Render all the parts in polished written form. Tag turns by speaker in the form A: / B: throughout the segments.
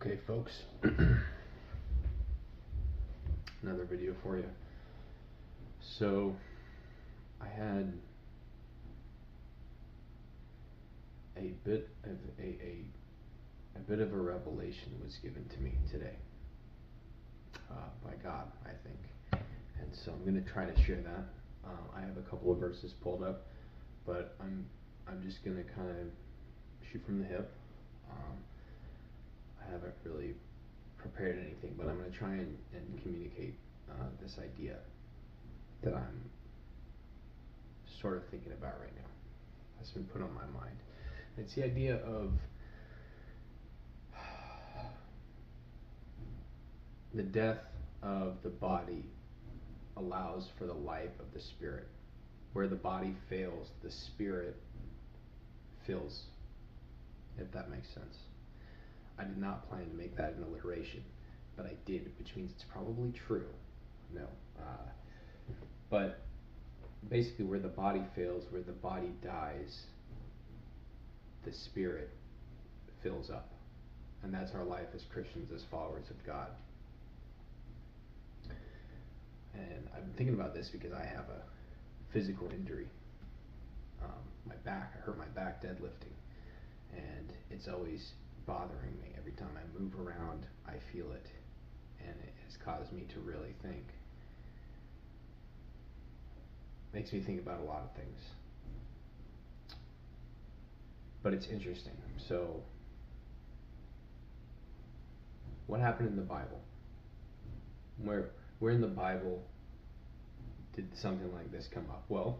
A: Okay, folks, another video for you. So I had a bit of a revelation was given to me today by God, I think, and so I'm going to try to share that. I have a couple of verses pulled up, but I'm just going to kind of shoot from the hip. I haven't really prepared anything, but I'm going to try and communicate this idea that I'm sort of thinking about right now. That's been put on my mind. It's the idea of the death of the body allows for the life of the spirit. Where the body fails, the spirit fills, if that makes sense. I did not plan to make that an alliteration, but I did, which means it's probably true. No. But basically where the body fails, where the body dies, the spirit fills up. And that's our life as Christians, as followers of God. And I've been thinking about this because I have a physical injury. My back, I hurt my back deadlifting. And it's always bothering me. Every time I move around, I feel it. And it has caused me to really think. Makes me think about a lot of things. But it's interesting. So, what happened in the Bible? Where in the Bible did something like this come up? Well,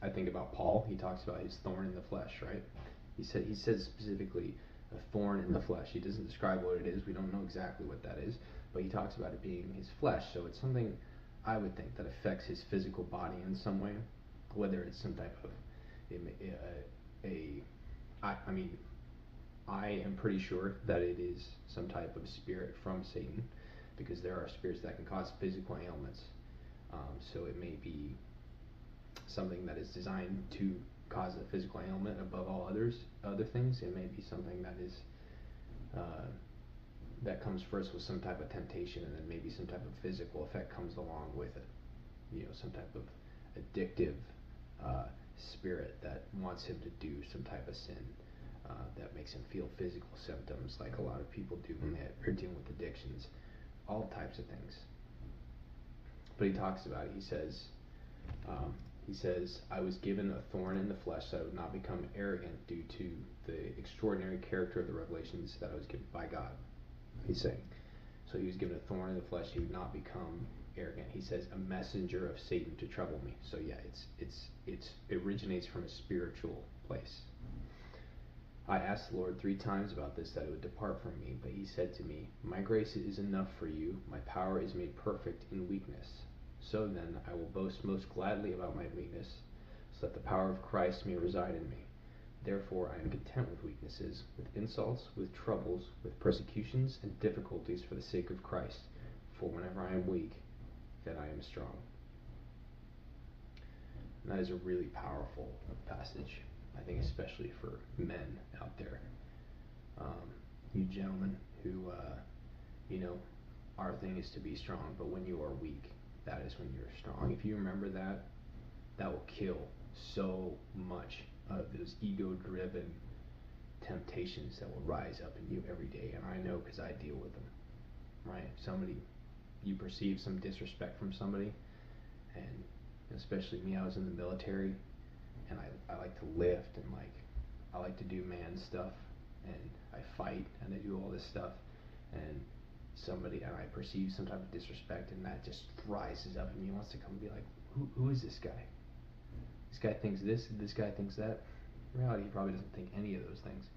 A: I think about Paul. He talks about his thorn in the flesh, right? He says specifically a thorn in the flesh. He doesn't describe what it is. We don't know exactly what that is, but he talks about it being his flesh. So it's something, I would think, that affects his physical body in some way, whether it's some type of I am pretty sure that it is some type of spirit from Satan, because there are spirits that can cause physical ailments. So it may be something that is designed to cause a physical ailment above all other things. It may be something that is that comes first with some type of temptation, and then maybe some type of physical effect comes along with it. Some type of addictive spirit that wants him to do some type of sin that makes him feel physical symptoms, like a lot of people do when they're dealing with addictions. All types of things. But he talks about it. He says, I was given a thorn in the flesh so I would not become arrogant due to the extraordinary character of the revelations that I was given by God. He's saying. So he was given a thorn in the flesh, he would not become arrogant. He says, a messenger of Satan to trouble me. So yeah, it originates from a spiritual place. I asked the Lord 3 times about this, that it would depart from me, but he said to me, my grace is enough for you, my power is made perfect in weakness. So then I will boast most gladly about my weakness, so that the power of Christ may reside in me. Therefore I am content with weaknesses, with insults, with troubles, with persecutions and difficulties for the sake of Christ. For whenever I am weak, then I am strong. And that is a really powerful passage, I think, especially for men out there. You gentlemen who, our thing is to be strong, but when you are weak, that is when you're strong. If you remember that, that will kill so much of those ego-driven temptations that will rise up in you every day. And I know, because I deal with them, right? You perceive some disrespect from somebody, and especially me, I was in the military, and I like to lift, and I like to do man stuff, and I fight, and I do all this stuff, and I perceive some type of disrespect, and that just rises up in me, wants to come and be like, who is this guy? This guy thinks this guy thinks that. In reality, he probably doesn't think any of those things.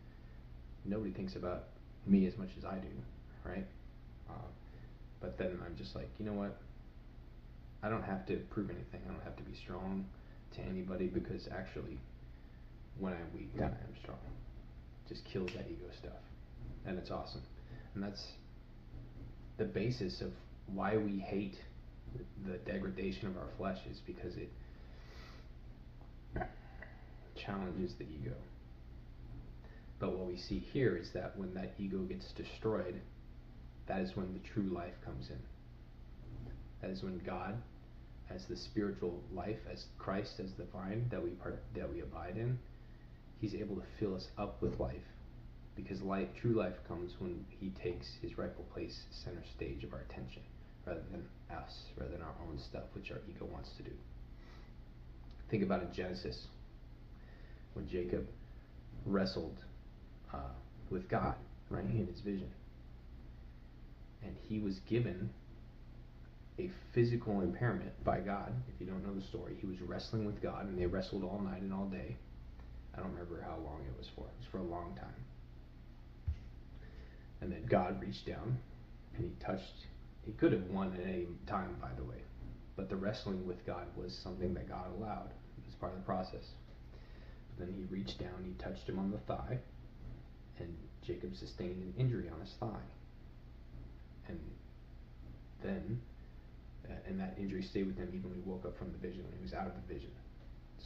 A: Nobody thinks about me as much as I do, right? But then I'm just like, you know what? I don't have to prove anything. I don't have to be strong to anybody, because actually, when I'm weak, then I am strong. Just kills that ego stuff. And it's awesome. And that's the basis of why we hate the degradation of our flesh, is because it challenges the ego. But what we see here is that when that ego gets destroyed, that is when the true life comes in. That is when God, as the spiritual life, as Christ, as the vine that we abide in, he's able to fill us up with life. Because true life comes when he takes his rightful place, center stage of our attention, rather than us, rather than our own stuff, which our ego wants to do. Think about in Genesis, when Jacob wrestled with God, right, in his vision. And he was given a physical impairment by God. If you don't know the story, he was wrestling with God, and they wrestled all night and all day. I don't remember how long it was for. It was for a long time. And then God reached down, and he touched. He could have won at any time, by the way. But the wrestling with God was something that God allowed. It was part of the process. But then he reached down, he touched him on the thigh, and Jacob sustained an injury on his thigh. And then, and that injury stayed with him even when he woke up from the vision, when he was out of the vision.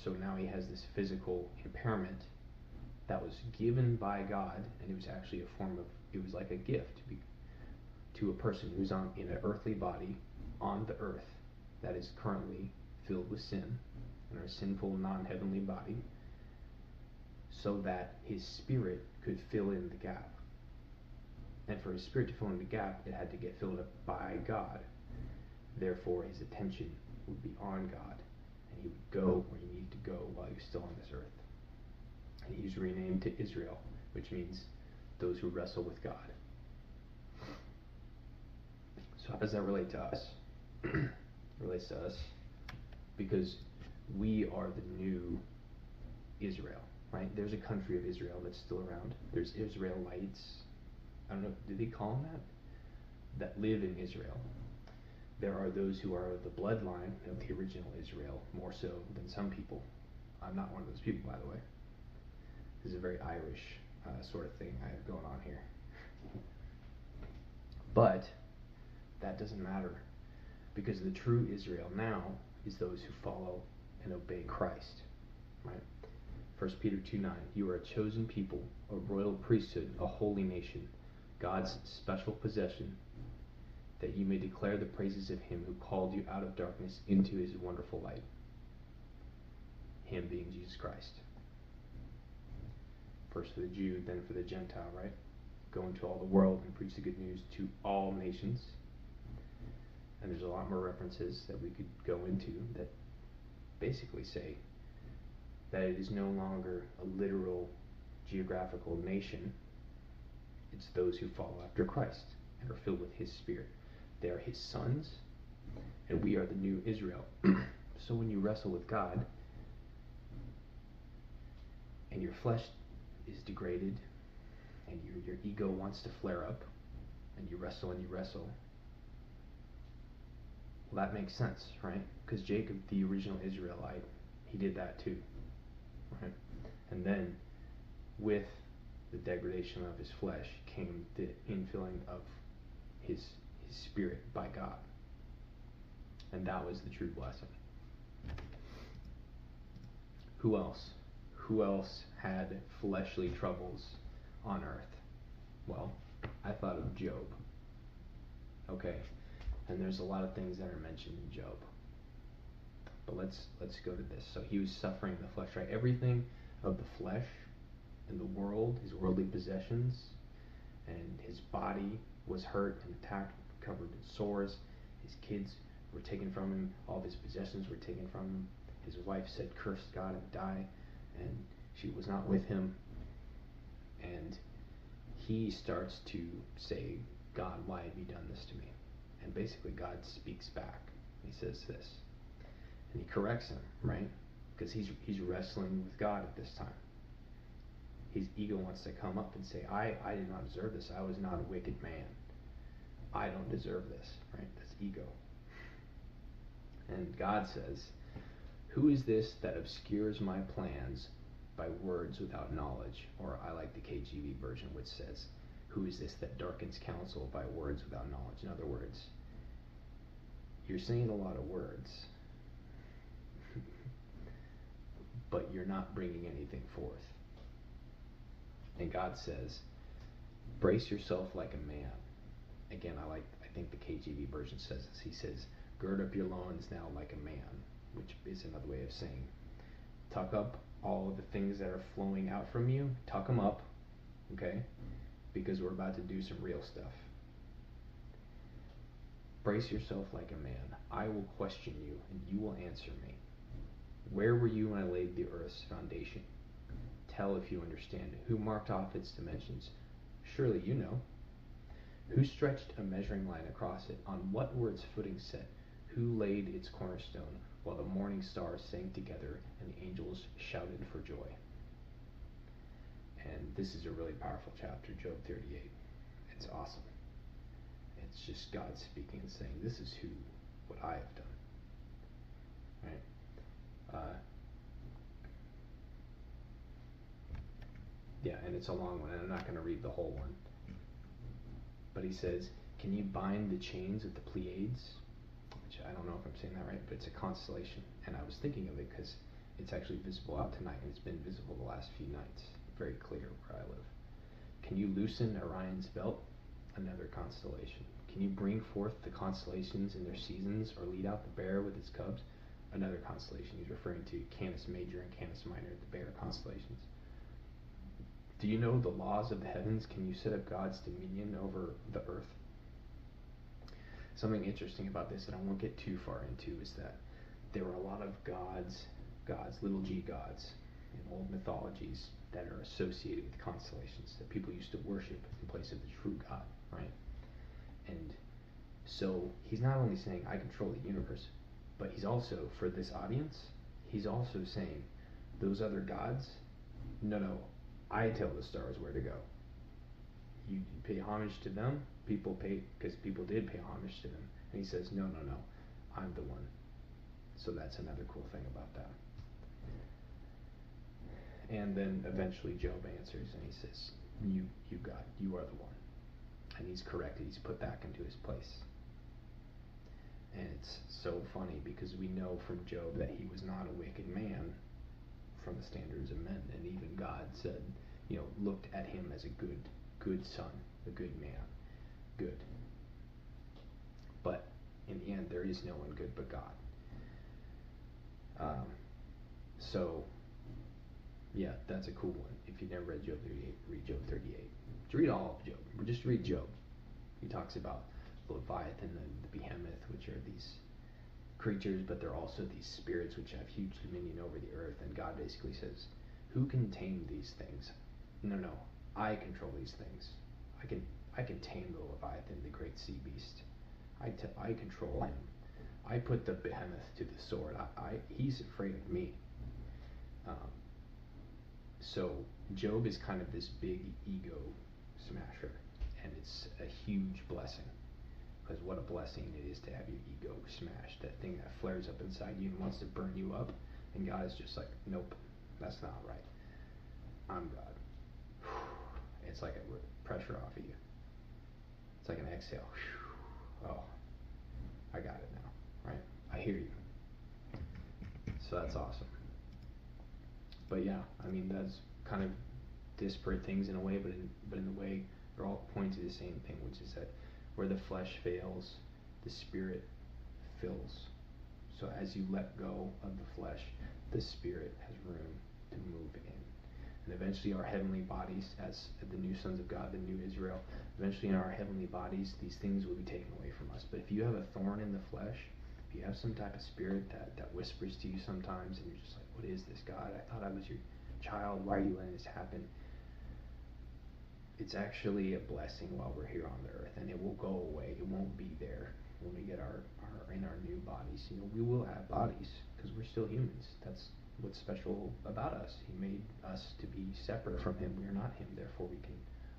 A: So now he has this physical impairment that was given by God, and it was actually a form of, it was like a gift to a person who's in an earthly body on the earth that is currently filled with sin, and our sinful, non-heavenly body, so that his spirit could fill in the gap. And for his spirit to fill in the gap, it had to get filled up by God. Therefore, his attention would be on God, and he would go where he needed to go while he was still on this earth. And he was renamed to Israel, which means those who wrestle with God. So how does that relate to us? It relates to us because we are the new Israel, right? There's a country of Israel that's still around. There's Israelites. I don't know, do they call them that? That live in Israel. There are those who are of the bloodline of the original Israel, more so than some people. I'm not one of those people, by the way. This is a very Irish sort of thing I have going on here. But that doesn't matter, because the true Israel now is those who follow and obey Christ. Right? 1 Peter 2:9, you are a chosen people, a royal priesthood, a holy nation, God's special possession, that you may declare the praises of him who called you out of darkness into his wonderful light. Him being Jesus Christ. First for the Jew, then for the Gentile, right? Go into all the world and preach the good news to all nations. And there's a lot more references that we could go into that basically say that it is no longer a literal geographical nation. It's those who follow after Christ and are filled with his spirit. They are his sons, and we are the new Israel. So when you wrestle with God, and your flesh is degraded, and your ego wants to flare up, and you wrestle, well, that makes sense, right? Because Jacob, the original Israelite, he did that too, right? And then with the degradation of his flesh came the infilling of his spirit by God. And that was the true blessing. Who else? Who else had fleshly troubles on earth? Well, I thought of Job. Okay, and there's a lot of things that are mentioned in Job. But let's go to this. So he was suffering in the flesh, right? Everything of the flesh and the world, his worldly possessions, and his body was hurt and attacked, covered in sores. His kids were taken from him. All of his possessions were taken from him. His wife said, curse God and die. And she was not with him. And he starts to say, God, why have you done this to me? And basically God speaks back. He says this. And he corrects him, right? Because he's wrestling with God at this time. His ego wants to come up and say, I did not deserve this. I was not a wicked man. I don't deserve this, right? That's ego. And God says, who is this that obscures my plans by words without knowledge? Or I like the KJV version, which says, who is this that darkens counsel by words without knowledge? In other words, you're saying a lot of words, but you're not bringing anything forth. And God says, brace yourself like a man. Again, I think the KJV version says this. He says, gird up your loins now like a man, which is another way of saying, tuck up all of the things that are flowing out from you, tuck them up, okay? Because we're about to do some real stuff. Brace yourself like a man. I will question you, and you will answer me. Where were you when I laid the earth's foundation? Tell if you understand. Who marked off its dimensions? Surely you know. Who stretched a measuring line across it? On what were its footing set? Who laid its cornerstone while the morning stars sang together and the angels shouted for joy? And this is a really powerful chapter, Job 38. It's awesome. It's just God speaking and saying, this is what I have done. Right? Yeah, and it's a long one, and I'm not going to read the whole one. But he says, can you bind the chains of the Pleiades? Which I don't know if I'm saying that right, but it's a constellation. And I was thinking of it because it's actually visible out tonight, and it's been visible the last few nights. Very clear where I live. Can you loosen Orion's belt? Another constellation. Can you bring forth the constellations in their seasons, or lead out the bear with its cubs? Another constellation. He's referring to Canis Major and Canis Minor, the bear constellations. Do you know the laws of the heavens? Can you set up God's dominion over the earth? Something interesting about this that I won't get too far into is that there were a lot of gods, little g gods, in old mythologies that are associated with constellations that people used to worship in place of the true God, right? And so he's not only saying, I control the universe, but he's also, for this audience, he's also saying, those other gods, no, I tell the stars where to go. You pay homage to them, people pay, because people did pay homage to them. And he says, no, I'm the one. So that's another cool thing about that. And then eventually Job answers and he says, you God, you are the one. And he's corrected, he's put back into his place. And it's so funny because we know from Job that he was not a wicked man from the standards of men. And even God said, looked at him as a good son, a good man, good. But in the end, there is no one good but God. So, yeah, that's a cool one. If you've never read Job 38, read Job 38. Just read all of Job. Just read Job. He talks about the Leviathan and the Behemoth, which are these creatures, but they're also these spirits which have huge dominion over the earth. And God basically says, who can tame these things? No, I control these things. I can tame the Leviathan, the great sea beast. I control him. I put the Behemoth to the sword. He's afraid of me. So Job is kind of this big ego smasher, and it's a huge blessing. Because what a blessing it is to have your ego smashed, that thing that flares up inside you and wants to burn you up. And God is just like, nope, that's not right. I'm God. It's like a pressure off of you. It's like an exhale. Oh, I got it now, right? I hear you. So that's awesome. But yeah, I mean, that's kind of disparate things in a way, but in a way, they're all pointing to the same thing, which is that where the flesh fails, the spirit fills. So as you let go of the flesh, the spirit has room to move in. And eventually our heavenly bodies, as the new sons of God, the new Israel, eventually in our heavenly bodies, these things will be taken away from us. But if you have a thorn in the flesh, if you have some type of spirit that whispers to you sometimes, and you're just like, what is this, God? I thought I was your child. Why are you letting this happen? It's actually a blessing while we're here on the earth, and it will go away. It won't be there when we get in our new bodies. We will have bodies because we're still humans. That's what's special about us. He made us to be separate from him. We are not him. Therefore, we can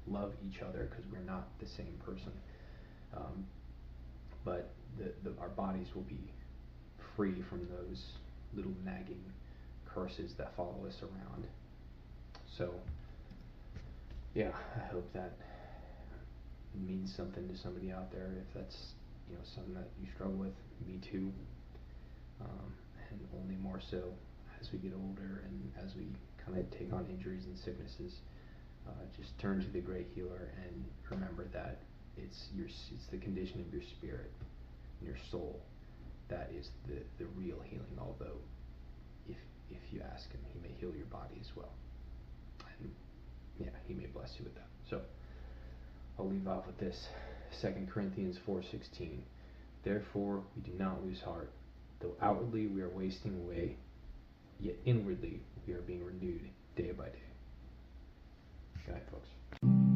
A: love each other because we're not the same person. But our bodies will be free from those little nagging curses that follow us around. So, yeah, I hope that means something to somebody out there. If that's something that you struggle with, me too. And only more so as we get older and as we kind of take on injuries and sicknesses. Just turn to the great healer and remember that it's the condition of your spirit and your soul that is the real healing. Although, if you ask him, he may heal your body as well, and yeah, he may bless you with that. So I'll leave off with this. 2 Corinthians 4:16. Therefore we do not lose heart, though outwardly we are wasting away, yet inwardly we are being renewed day by day. Good night, folks.